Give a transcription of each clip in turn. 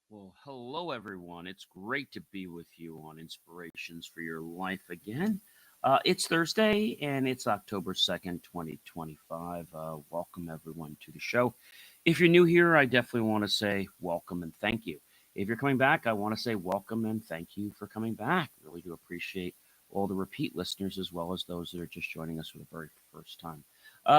Well, hello everyone. It's great to be with you on Inspirations for Your Life again. It's Thursday and it's October 2nd, 2025. Welcome everyone to the show. If you're new here, I definitely want to say welcome and thank you. If you're coming back, I want to say welcome and thank you for coming back. Really do appreciate all the repeat listeners as well as those that are just joining us for the very first time.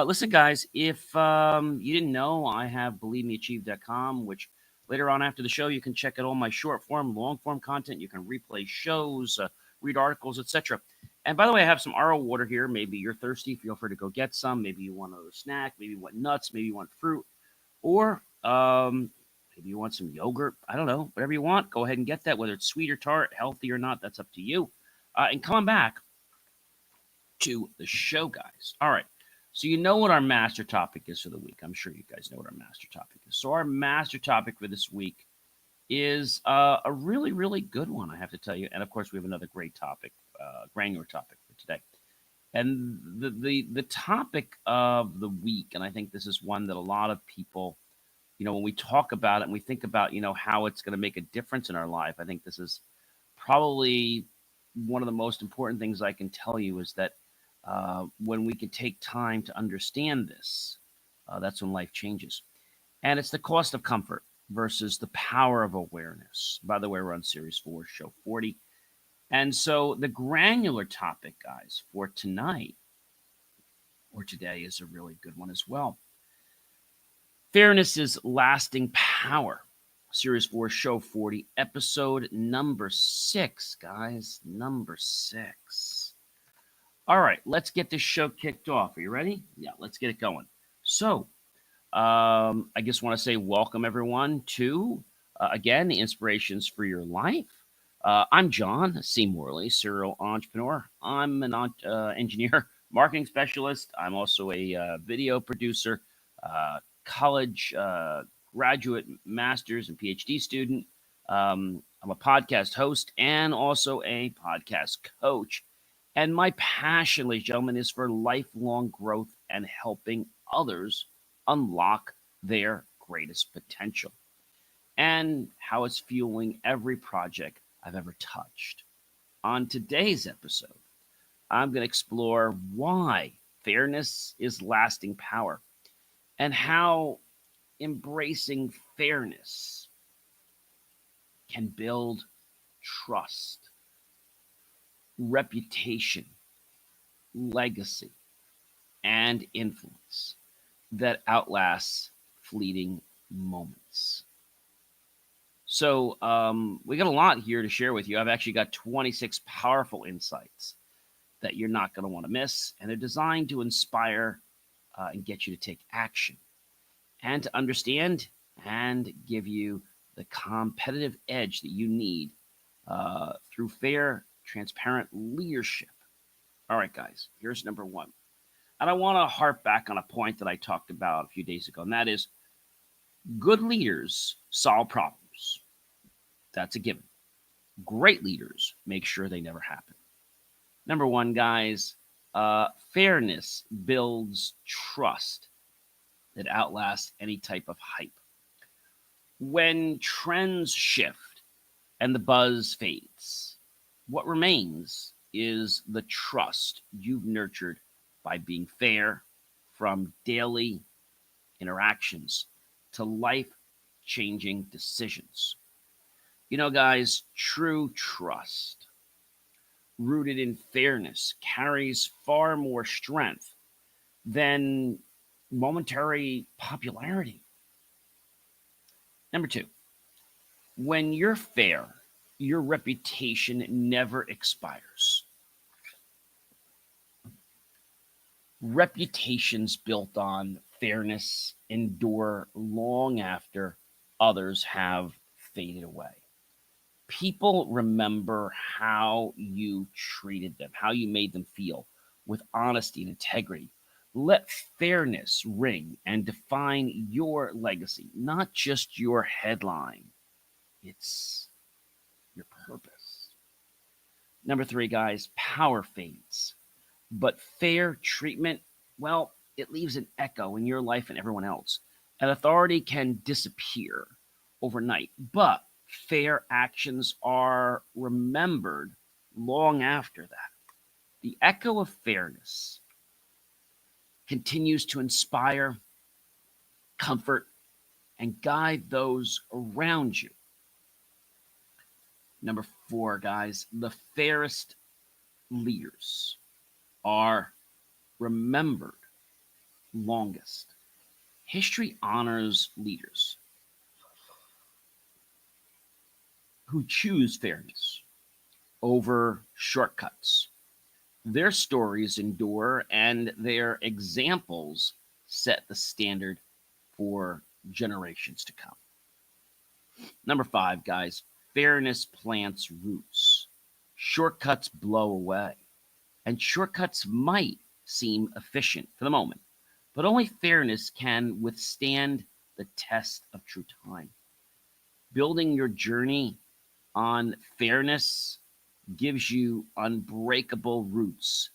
Listen, guys, if you didn't know, I have believemeachieve.com, which later on after the show, you can check out all my short form, long form content. You can replay shows, read articles, etc. And by the way, I have some RO water here. Maybe you're thirsty. Feel free to go get some. Maybe you want another snack. Maybe you want nuts. Maybe you want fruit. Or maybe you want some yogurt. I don't know. Whatever you want, go ahead and get that. Whether it's sweet or tart, healthy or not, that's up to you. And come on back to the show, guys. All right. So you know what our master topic is for the week. I'm sure you guys know what our master topic is. So our master topic for this week is a really, really good one, I have to tell you. And of course, we have another great topic, granular topic for today. And the topic of the week, and I think this is one that a lot of people, when we talk about it and we think about, how it's going to make a difference in our life, I think this is probably one of the most important things I can tell you is that when we can take time to understand this, that's when life changes. And it's the cost of comfort versus the power of awareness. By the way, we're on Series 4, Show 40. And so the granular topic, guys, for tonight or today is a really good one as well. Fairness is lasting power. Series 4, Show 40, episode number 6, guys. Number 6. All right, let's get this show kicked off. Are you ready? Yeah, let's get it going. So, I just want to say welcome everyone to, again, the Inspirations for Your Life. I'm John C. Morley, serial entrepreneur. I'm an engineer, marketing specialist. I'm also a video producer, college graduate, master's, and PhD student. I'm a podcast host and also a podcast coach. And my passion, ladies and gentlemen, is for lifelong growth and helping others unlock their greatest potential and how it's fueling every project I've ever touched. On today's episode, I'm going to explore why fairness is lasting power and how embracing fairness can build trust, reputation, legacy, and influence that outlasts fleeting moments. So, we got a lot here to share with you. I've actually got 26 powerful insights that you're not going to want to miss, and they're designed to inspire and get you to take action and to understand and give you the competitive edge that you need through fair, transparent leadership. All right, guys, here's number one. And I want to harp back on a point that I talked about a few days ago, and that is good leaders solve problems. That's a given. Great leaders make sure they never happen. Number one, guys, fairness builds trust that outlasts any type of hype. When trends shift and the buzz fades, what remains is the trust you've nurtured by being fair, from daily interactions to life changing decisions. Guys, true trust rooted in fairness carries far more strength than momentary popularity. Number two, when you're fair, your reputation never expires. Reputations built on fairness endure long after others have faded away. People remember how you treated them, how you made them feel with honesty and integrity. Let fairness ring and define your legacy, not just your headline. It's your purpose. Number three, guys, power fades. But fair treatment, well, it leaves an echo in your life and everyone else. And authority can disappear overnight, but fair actions are remembered long after that. The echo of fairness continues to inspire, comfort, and guide those around you. Number 4, guys, the fairest leaders are remembered longest. History honors leaders who choose fairness over shortcuts. Their stories endure and their examples set the standard for generations to come. Number 5, guys, fairness plants roots. Shortcuts blow away. And shortcuts might seem efficient for the moment, but only fairness can withstand the test of true time. Building your journey on fairness gives you unbreakable roots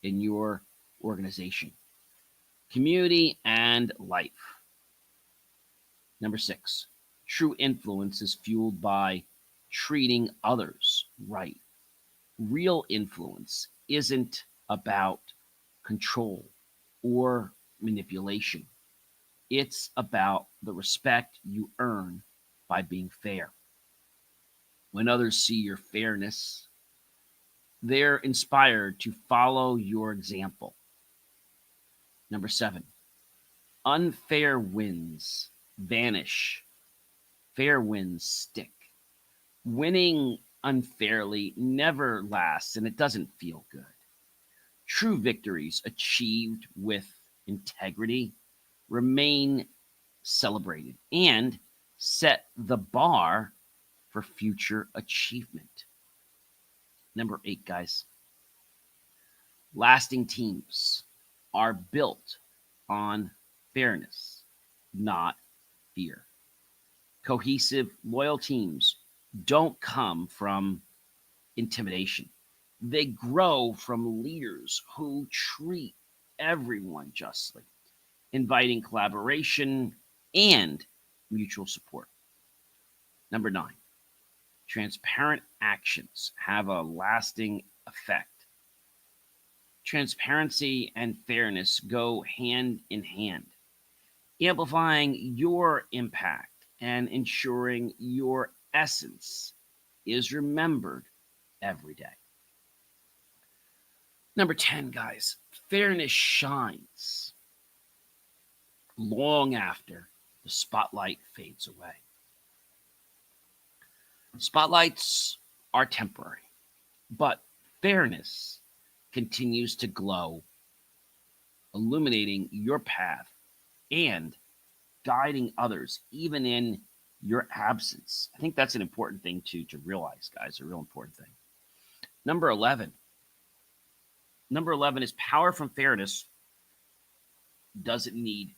in your organization, community, and life. Number 6, true influence is fueled by treating others right. Real influence isn't about control or manipulation. It's about the respect you earn by being fair. When others see your fairness, they're inspired to follow your example. Number 7, unfair wins vanish, fair wins stick. Winning unfairly never lasts and it doesn't feel good. True victories achieved with integrity remain celebrated and set the bar for future achievement. Number 8, guys, lasting teams are built on fairness, not fear. Cohesive, loyal teams don't come from intimidation. They grow from leaders who treat everyone justly, inviting collaboration and mutual support. Number 9, transparent actions have a lasting effect. Transparency and fairness go hand in hand, amplifying your impact and ensuring your essence is remembered every day. Number 10, guys, fairness shines long after the spotlight fades away. Spotlights are temporary, but fairness continues to glow, illuminating your path and guiding others, even in your absence. I think that's an important thing to realize, guys, a real important thing. Number 11. Number 11 is power from fairness doesn't need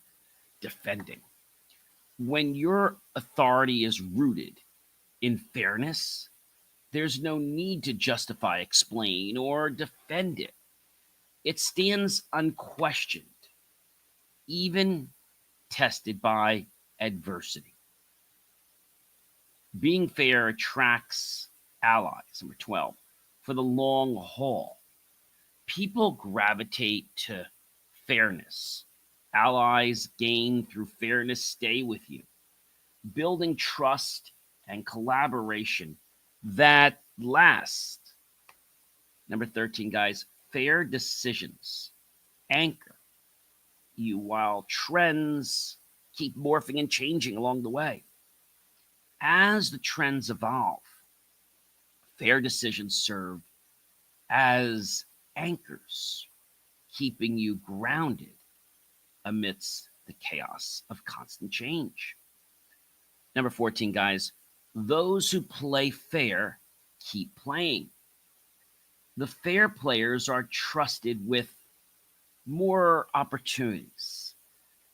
defending. When your authority is rooted in fairness, there's no need to justify, explain, or defend it. It stands unquestioned, even tested by adversity. Being fair attracts allies. Number 12, for the long haul. People gravitate to fairness. Allies gained through fairness stay with you, building trust and collaboration that last. Number 13, guys, fair decisions anchor you while trends keep morphing and changing along the way. As the trends evolve, fair decisions serve as anchors, keeping you grounded amidst the chaos of constant change. Number 14, guys, those who play fair keep playing. The fair players are trusted with more opportunities.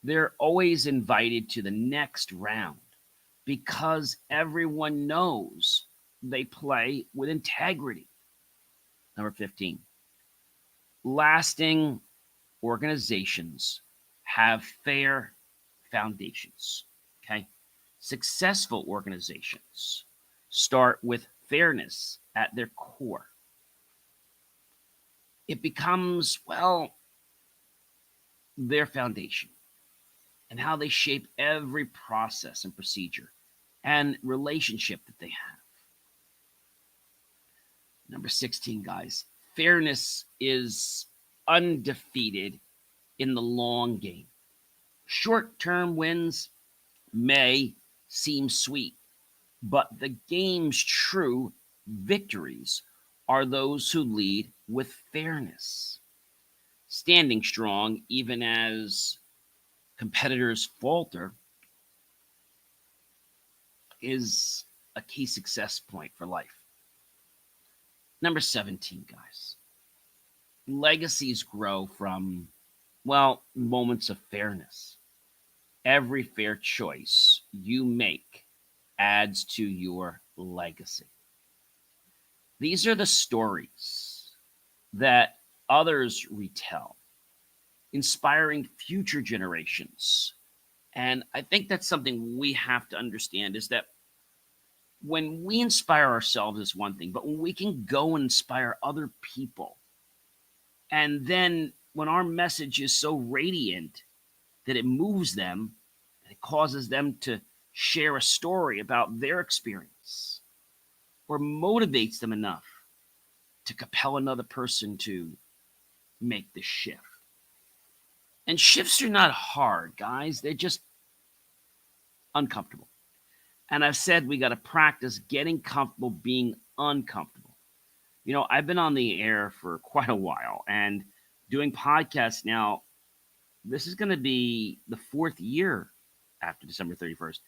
They're always invited to the next round because everyone knows they play with integrity. Number 15, lasting organizations have fair foundations. Okay. Successful organizations start with fairness at their core. It becomes, well, their foundation and how they shape every process and procedure and relationship that they have. Number 16, guys, fairness is undefeated in the long game. Short term wins may seem sweet, but the game's true victories are those who lead with fairness, standing strong even as competitors falter is a key success point for life. Number 17, guys. Legacies grow from, well, moments of fairness. Every fair choice you make adds to your legacy. These are the stories that others retell, inspiring future generations. And I think that's something we have to understand is that when we inspire ourselves is one thing, but when we can go and inspire other people, and then when our message is so radiant that it moves them, and it causes them to share a story about their experience, or motivates them enough to compel another person to make the shift. And shifts are not hard, guys. They're just uncomfortable. And I've said we got to practice getting comfortable being uncomfortable. You know, I've been on the air for quite a while and doing podcasts now. This is going to be the 4th year after December 31st.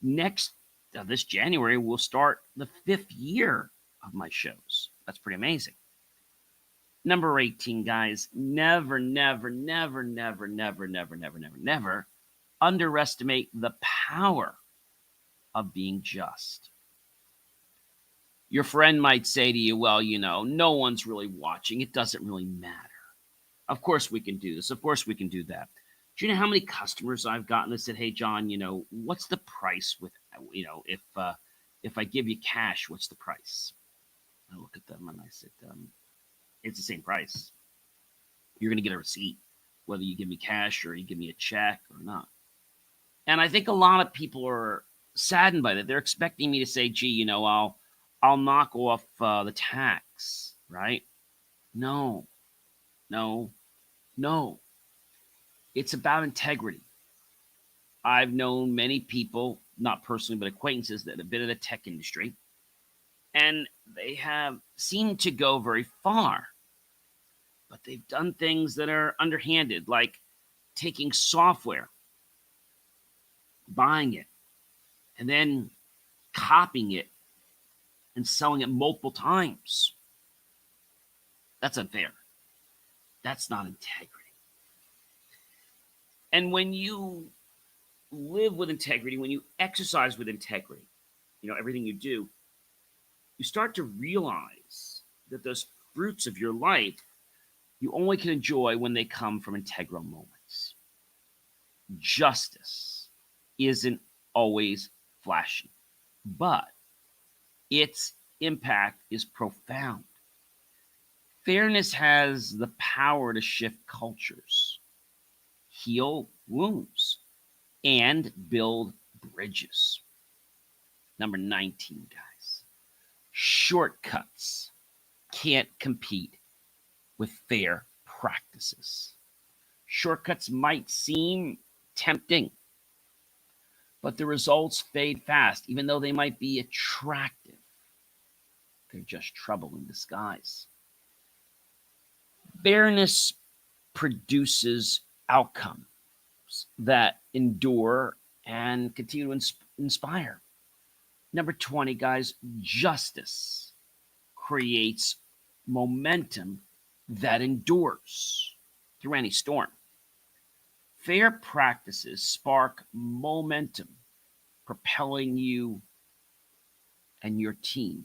Next, this January, we'll start the 5th year of my shows. That's pretty amazing. Number 18, guys, never, never, never, never, never, never, never, never, never underestimate the power of being just. Your friend might say to you, well, you know, no one's really watching. It doesn't really matter. Of course we can do this. Of course we can do that. Do you know how many customers I've gotten that said, hey, John, you know, what's the price with, you know, if I give you cash, what's the price? I look at them and I said, it's the same price. You're going to get a receipt, whether you give me cash or you give me a check or not. And I think a lot of people are saddened by that. They're expecting me to say, gee, you know, I'll knock off the tax, right? No, no, no. It's about integrity. I've known many people, not personally, but acquaintances that have been in the tech industry, and they have seemed to go very far, but they've done things that are underhanded, like taking software, buying it, and then copying it and selling it multiple times. That's unfair. That's not integrity. And when you live with integrity, when you exercise with integrity, you know, everything you do, you start to realize that those fruits of your life you only can enjoy when they come from integral moments. Justice isn't always flashy, but its impact is profound. Fairness has the power to shift cultures, heal wounds, and build bridges. Number 19, guys. Shortcuts can't compete with fair practices. Shortcuts might seem tempting, but the results fade fast, even though they might be attractive. They're just trouble in disguise. Fairness produces outcomes that endure and continue to inspire. Number 20, guys, justice creates momentum that endures through any storm. Fair practices spark momentum, propelling you and your team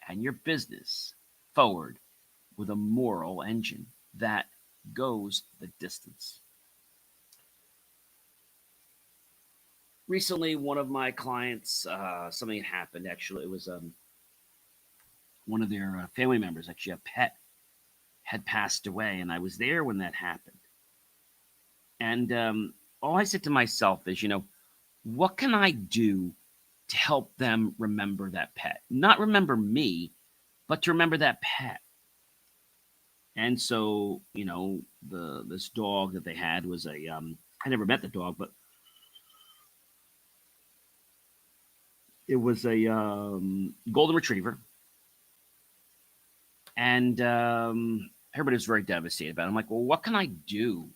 and your business forward with a moral engine that goes the distance. recently, one of my clients, something had happened. Actually, it was one of their family members, actually a pet, had passed away, and I was there when that happened. And all I said to myself is, what can I do to help them remember that pet? Not remember me, but to remember that pet. And so, the this dog that they had was a I never met the dog, but it was a golden retriever, and everybody was very devastated about it. I'm like, well, what can I do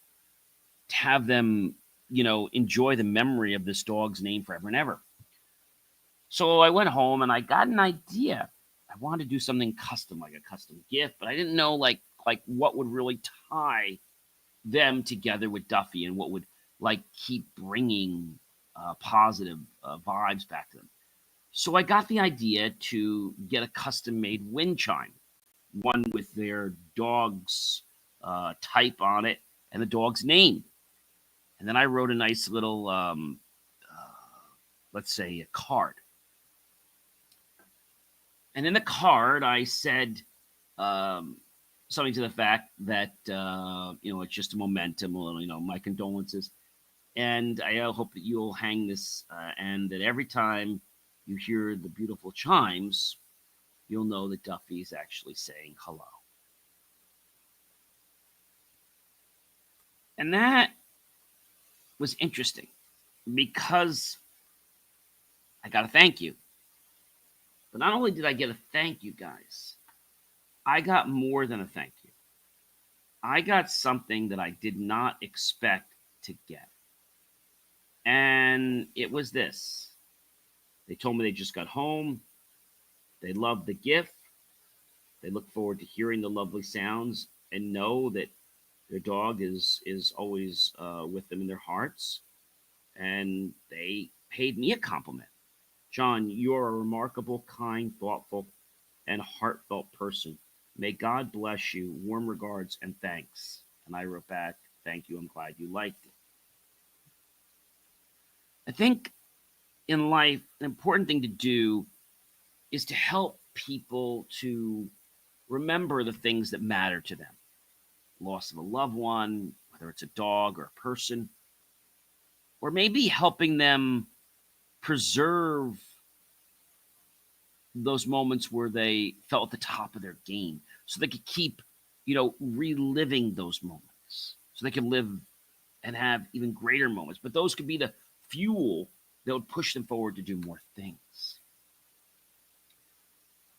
to have them, enjoy the memory of this dog's name forever and ever? So I went home and I got an idea. I wanted to do something custom, like a custom gift, but I didn't know like what would really tie them together with Duffy and what would like keep bringing positive vibes back to them. So I got the idea to get a custom made wind chime, one with their dog's type on it and the dog's name. And then I wrote a nice little, let's say, a card. And in the card, I said something to the fact that, it's just a momentum, my condolences. And I hope that you'll hang this and that every time you hear the beautiful chimes, you'll know that Duffy's actually saying hello. And that was interesting because I got a thank you. But not only did I get a thank you, guys, I got more than a thank you. I got something that I did not expect to get. And it was this. They told me they just got home. They loved the gift. They look forward to hearing the lovely sounds and know that their dog is always with them in their hearts. And they paid me a compliment. John, you're a remarkable, kind, thoughtful, and heartfelt person. May God bless you. Warm regards and thanks. And I wrote back, thank you. I'm glad you liked it. I think in life, an important thing to do is to help people to remember the things that matter to them. Loss of a loved one, whether it's a dog or a person, or maybe helping them preserve those moments where they felt at the top of their game so they could keep, reliving those moments so they can live and have even greater moments. But those could be the fuel that would push them forward to do more things.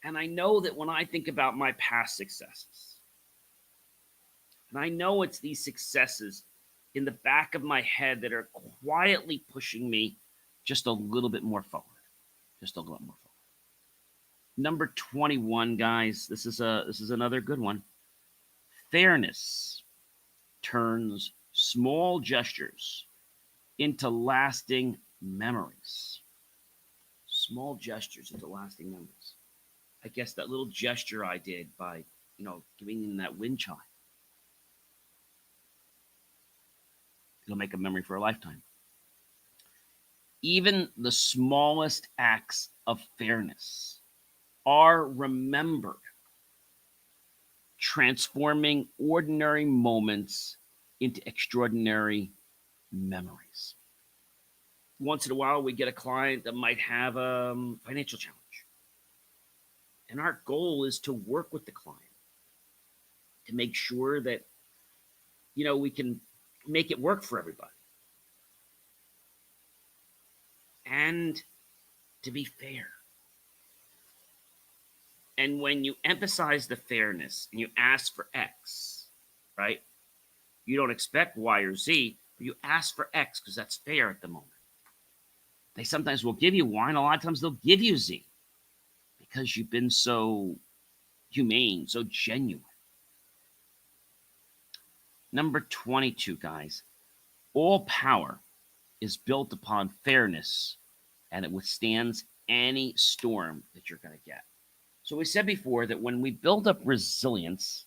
And I know that when I think about my past successes, and I know it's these successes in the back of my head that are quietly pushing me just a little bit more forward. Just a little more forward. Number 21, guys. This is another good one. Fairness turns small gestures into lasting memories. Small gestures into lasting memories. I guess that little gesture I did by, giving them that wind chime. It'll make a memory for a lifetime. Even the smallest acts of fairness are remembered, transforming ordinary moments into extraordinary memories. Once in a while, we get a client that might have a financial challenge. And our goal is to work with the client to make sure that, we can make it work for everybody. And to be fair. And when you emphasize the fairness and you ask for X, right? You don't expect Y or Z, but you ask for X because that's fair at the moment. They sometimes will give you Y, and a lot of times they'll give you Z because you've been so humane, so genuine. Number 22, guys. All power is built upon fairness, and it withstands any storm that you're going to get. So we said before that when we build up resilience,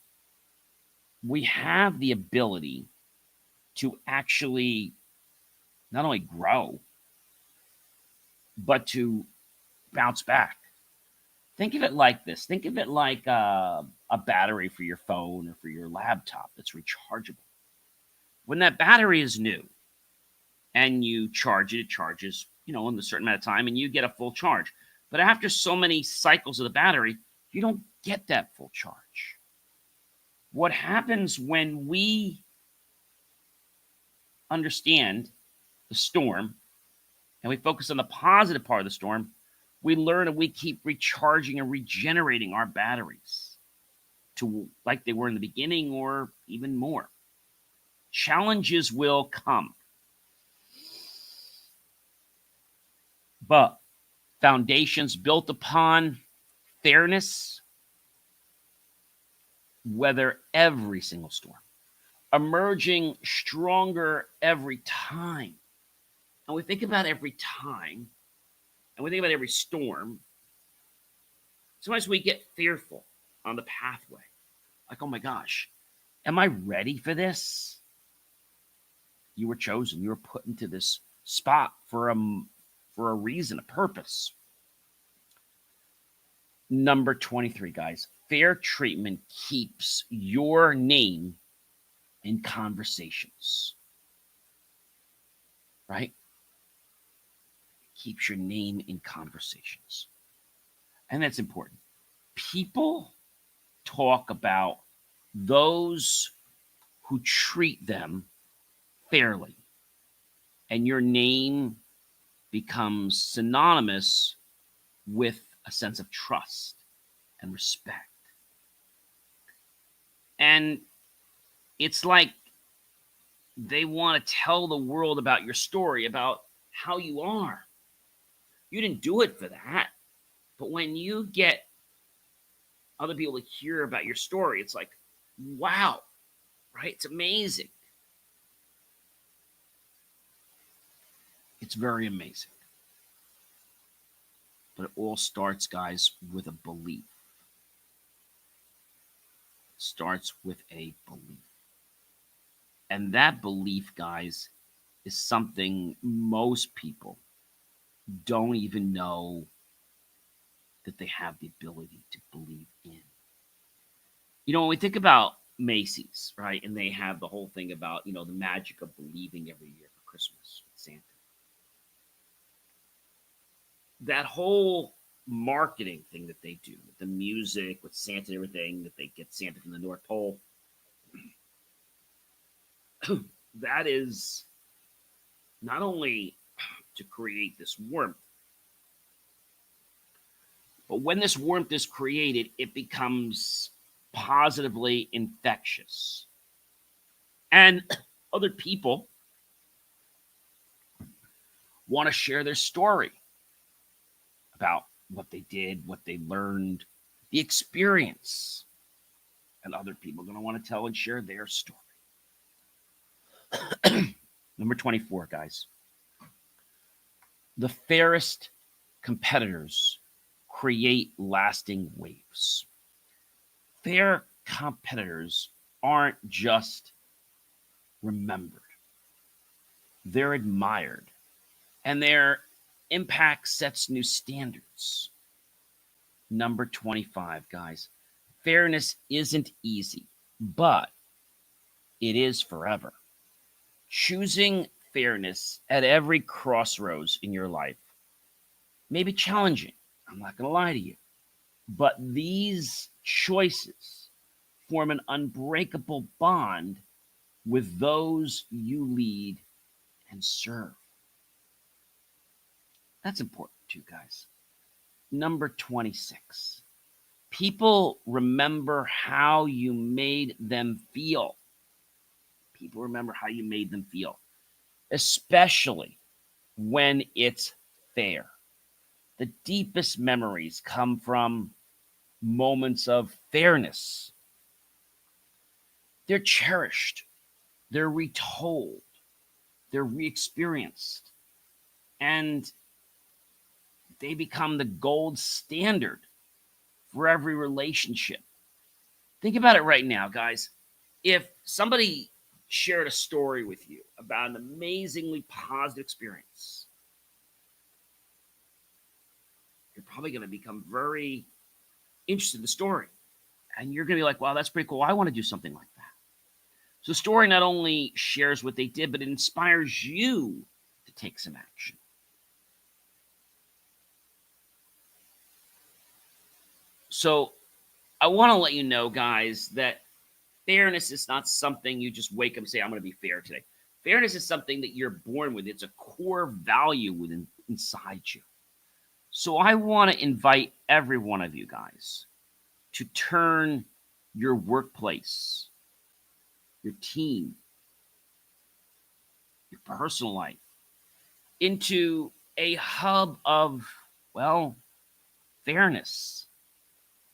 we have the ability to actually not only grow, but to bounce back. Think of it like this. Think of it like a battery for your phone or for your laptop that's rechargeable. When that battery is new and you charge it, it charges, in a certain amount of time and you get a full charge. But after so many cycles of the battery, you don't get that full charge. What happens when we understand the storm and we focus on the positive part of the storm, we learn and we keep recharging and regenerating our batteries to like they were in the beginning or even more. Challenges will come, but foundations built upon fairness weather every single storm, emerging stronger every time. And we think about every time, and we think about every storm. Sometimes we get fearful on the pathway. Like, oh my gosh, am I ready for this? You were chosen. You were put into this spot for a reason, a purpose. Number 23, guys. Fair treatment keeps your name in conversations. Right? Keeps your name in conversations. And that's important. People talk about those who treat them fairly, and your name becomes synonymous with a sense of trust and respect. And it's like they want to tell the world about your story, about how you are. You didn't do it for that. But when you get other people to hear about your story, it's like, wow, right? It's amazing. It's very amazing. But it all starts, guys, with a belief. It starts with a belief. And that belief, guys, is something most people don't even know that they have the ability to believe in. When we think about Macy's, right, and they have the whole thing about, the magic of believing every year for Christmas with Santa. That whole marketing thing that they do, with the music, with Santa and everything, that they get Santa from the North Pole, that is not only to create this warmth, but when this warmth is created, it becomes positively infectious. And other people want to share their story about what they did, what they learned, the experience. And other people are going to want to tell and share their story. Number 24, guys. The fairest competitors create lasting waves. Fair competitors aren't just remembered, they're admired, and their impact sets new standards. Number 25, guys. Fairness isn't easy, but it is forever. Choosing fairness at every crossroads in your life may be challenging. I'm not going to lie to you. But these choices form an unbreakable bond with those you lead and serve. That's important too, guys. Number 26. People remember how you made them feel. People remember how you made them feel, especially when it's fair. The deepest memories come from moments of fairness. They're cherished, they're retold, they're re-experienced, and they become the gold standard for every relationship. Think about it right now, guys. If somebody shared a story with you about an amazingly positive experience, probably going to become very interested in the story. And you're going to be like, wow, that's pretty cool. I want to do something like that. So the story not only shares what they did, but it inspires you to take some action. So I want to let you know, guys, that fairness is not something you just wake up and say, I'm going to be fair today. Fairness is something that you're born with. It's a core value inside you. So I want to invite every one of you guys to turn your workplace, your team, your personal life into a hub of, well, fairness,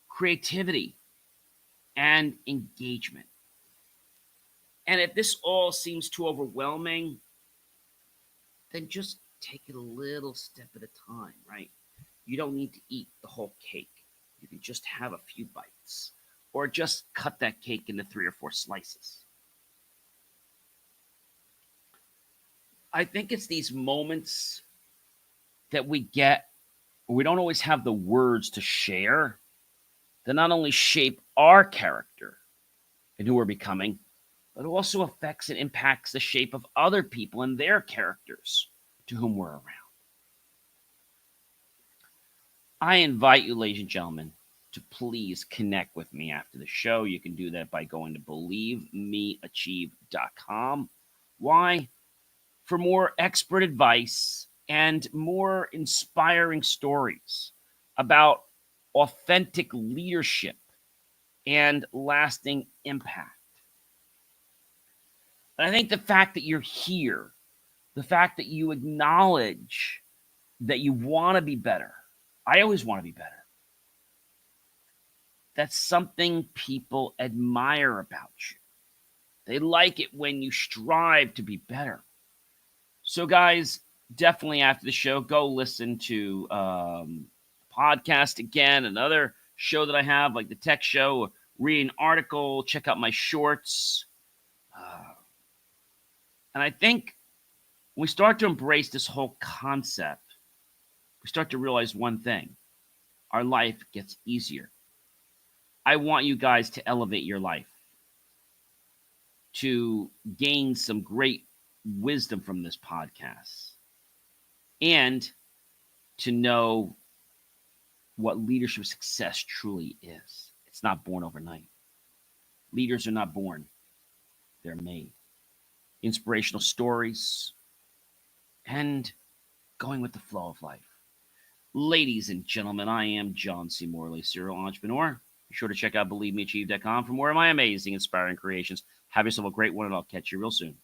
creativity, and engagement. And if this all seems too overwhelming, then just take it a little step at a time, right? You don't need to eat the whole cake. You can just have a few bites, or just cut that cake into 3 or 4 slices. I think it's these moments that we get where we don't always have the words to share that not only shape our character and who we're becoming, but it also affects and impacts the shape of other people and their characters to whom we're around. I invite you, ladies and gentlemen, to please connect with me after the show. You can do that by going to believemeachieve.com. Why? For more expert advice and more inspiring stories about authentic leadership and lasting impact. And I think the fact that you're here, the fact that you acknowledge that you want to be better, I always want to be better. That's something people admire about you. They like it when you strive to be better. So, guys, definitely after the show, go listen to podcast again, another show that I have, like the tech show, read an article, check out my shorts. And I think when we start to embrace this whole concept, we start to realize one thing. Our life gets easier. I want you guys to elevate your life, to gain some great wisdom from this podcast, and to know what leadership success truly is. It's not born overnight. Leaders are not born. They're made. Inspirational stories and going with the flow of life. Ladies and gentlemen, I am John C. Morley, serial entrepreneur. Be sure to check out believemeachieve.com for more of my amazing, inspiring creations. Have yourself a great one, and I'll catch you real soon.